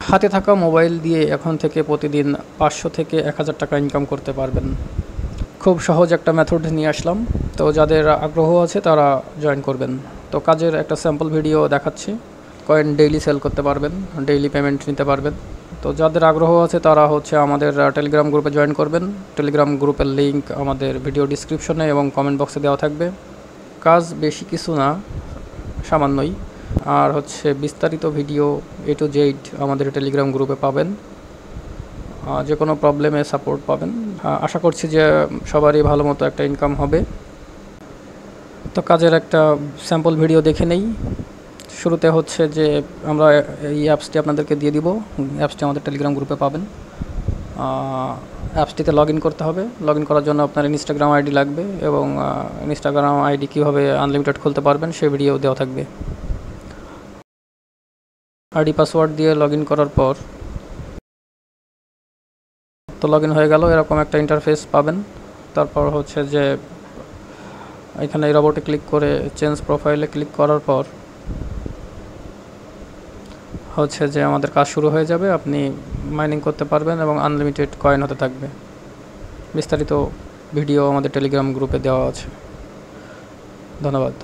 হাতে থাকা মোবাইল দিয়ে এখন থেকে প্রতিদিন 500 থেকে 1000 টাকা ইনকাম করতে পারবেন। খুব সহজ একটা মেথড নিয়ে আসলাম, তো যাদের আগ্রহ আছে তারা জয়েন করবেন। তো কাজের একটা স্যাম্পল ভিডিও দেখাচ্ছি। কয়েন ডেইলি সেল করতে পারবেন, ডেইলি পেমেন্ট নিতে পারবেন। তো যাদের আগ্রহ আছে তারা আমাদের টেলিগ্রাম গ্রুপে জয়েন করবেন। টেলিগ্রাম গ্রুপের লিঙ্ক আমাদের ভিডিও ডিসক্রিপশনে এবং কমেন্ট বক্সে দেওয়া থাকবে। কাজ বেশি কিছু না, সামান্যই। আর বিস্তারিত ভিডিও A to Z আমাদের টেলিগ্রাম গ্রুপে পাবেন। যে কোনো প্রবলেমে সাপোর্ট পাবেন। আশা করছি যে সবারই ভালো মতো একটা ইনকাম হবে। তো কাজের একটা স্যাম্পল ভিডিও দেখে নেই। শুরুতে যে আমরা এই অ্যাপসটি আপনাদেরকে দিয়ে দিব। অ্যাপসটি আমাদের টেলিগ্রাম গ্রুপে পাবেন। অ্যাপসটিতে লগ ইন করতে হবে। লগ ইন করার জন্য আপনার ইনস্টাগ্রাম আইডি লাগবে, এবং ইনস্টাগ্রাম আইডি কীভাবে আনলিমিটেড খুলতে পারবেন সেই ভিডিও দেওয়া থাকবে। আইডি পাসওয়ার্ড দিয়ে লগ ইন করার পর তো লগ ইন হয়ে গেল, এরকম একটা ইন্টারফেস পাবেন। তারপর যে এখানে এই রোবটে ক্লিক করে চেঞ্জ প্রোফাইলে ক্লিক করার পর যে আমাদের কাজ শুরু হয়ে যাবে। আপনি মাইনিং করতে পারবেন এবং আনলিমিটেড কয়েন হতে থাকবে। বিস্তারিত ভিডিও আমাদের টেলিগ্রাম গ্রুপে দেওয়া আছে। ধন্যবাদ।